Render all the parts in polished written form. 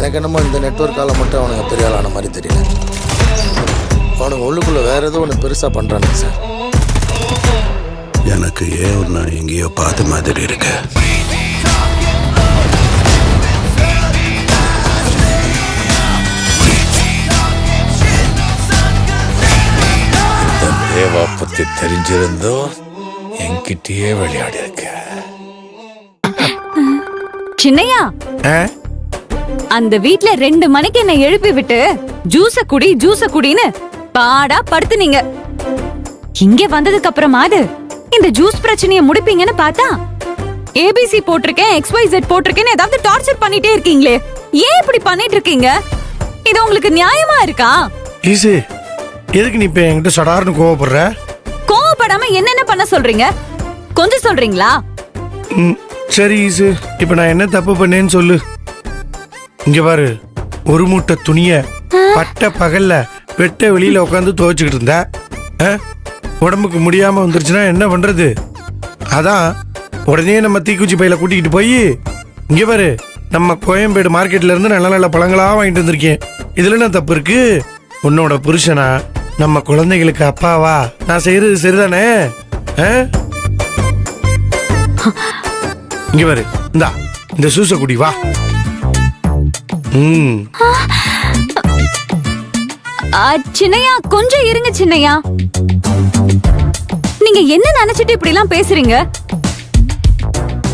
எனக்கு என்னமோ இந்த நெட்வொர்க்கால மட்டும் அவனுங்க பெரிய ஆளான மாதிரி தெரியல. அவனுங்க உள்ளுக்குள்ள வேற ஏதோ ஒன்று பெருசாக பண்ணுறானுங்க சார். எனக்கு ஏன் நான் எங்கேயோ பார்த்த மாதிரி இருக்கு. இந்த தேவா பத்தி தெரிஞ்சிருந்தோ என்கிட்டயே விளையாடி இருக்க. சின்னையா, அந்த வீட்ல 2 மணிக்கு என்ன எழுப்பி விட்டு ஜூஸ குடின்னு பாடா படுத்துனீங்க. இங்க வந்ததுக்கு அப்புறமாது இந்த ஜூஸ் பிரச்சனையை முடிப்பீங்கன்னு பார்த்தா ABC போட்டிருக்கேன், XYZ போட்டிருக்கேன்னு ஏதாவது டார்ச்சர் பண்ணிட்டே இருக்கீங்களே. ஏன் இப்படி பண்ணிட்டு இருக்கீங்க? இது உங்களுக்கு நியாயமா இருக்கா? ஈசு, எதுக்கு நீ இப்ப என்கிட்ட சடார்னு கோவப்படுற? கோவப்படாம என்னென்ன பண்ண சொல்றீங்க கொஞ்சம் சொல்றீங்களா? சரி ஈசு, இப்ப நான் என்ன தப்பு பண்ணேன்னு சொல்லு. இங்க பாரு, ஒரு மூட்டை துணிய பட்ட பகல்ல வெட்ட வெளியில உட்காந்து துவைச்சுக்கிட்டு இருந்த. உடம்புக்கு முடியாம வந்துருச்சுன்னா என்ன பண்றது? அதான் உடனே நம்ம தீக்குச்சி பையில கூட்டிக்கிட்டு போய் இங்க பாரு, நம்ம கோயம்பேடு மார்க்கெட்ல இருந்து நல்ல நல்ல பழங்களா வாங்கிட்டு வந்திருக்கேன். இதுல என்ன தப்பு இருக்கு? உன்னோட புருஷனா, நம்ம குழந்தைகளுக்கு அப்பாவா, நான் செய்யறது சரிதானே? இங்க பாரு, இந்த சூச குடி வா. சின்னையா, கொஞ்சம் இருங்க சின்னையா. நீங்க என்ன நினைச்சிட்டு இப்படி எல்லாம் பேசுறீங்க?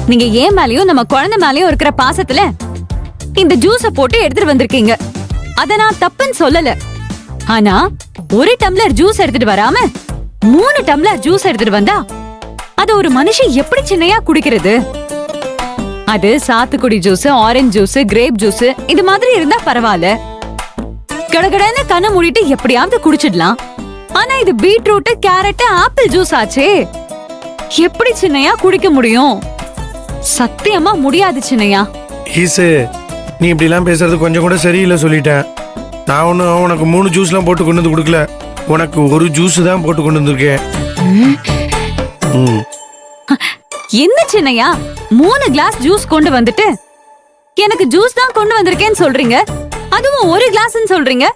நீங்க ஏன் மேலயும் நம்ம குழந்தை மேலயும் இருக்கிற பாசத்துல இந்த ஜூஸ போட்டு எடுத்துட்டு வந்திருக்கீங்க. அத நான் தப்புன்னு சொல்லல. ஆனா ஒரு டம்ளர் ஜூஸ் எடுத்துட்டு வராம 3 டம்ளர் ஜூஸ் எடுத்துட்டு வந்தா அது ஒரு மனுஷன் எப்படி சின்னையா குடிக்கிறது? அது சாத்துக்குடி juice, orange juice, grape juice இது மாதிரி இருந்தா பரவாயில்ல, கடகடன்னு கண்ணை மூடிட்டு எப்படியாவது குடிச்சிடலாம். ஆனா இது பீட்ரூட், கேரட், ஆப்பிள் ஜூஸ் ஆச்சே. எப்படி சின்னையா குடிக்க முடியும்? சத்தியமா முடியாது சின்னையா. ஈசு, நீ இப்படி எல்லாம் பேசுறது கொஞ்சம் கூட சரியில்லை சொல்லிட்டேன். நான் ஒன்னும் உனக்கு 3 ஜூஸ்லாம் போட்டு கொண்டு வந்து கொடுக்கல, உனக்கு ஒரு ஜூஸ் தான் போட்டு கொண்டு வந்திருக்கேன். என்ன சின்னையா, 3 கிளாஸ் ஜூஸ் கொண்டு வந்துட்டு எனக்கு ஜூஸ் தான் கொண்டு வந்திருக்கேன்னு சொல்றீங்க, அதுவும் ஒரு கிளாஸ்ன்னு சொல்றீங்க.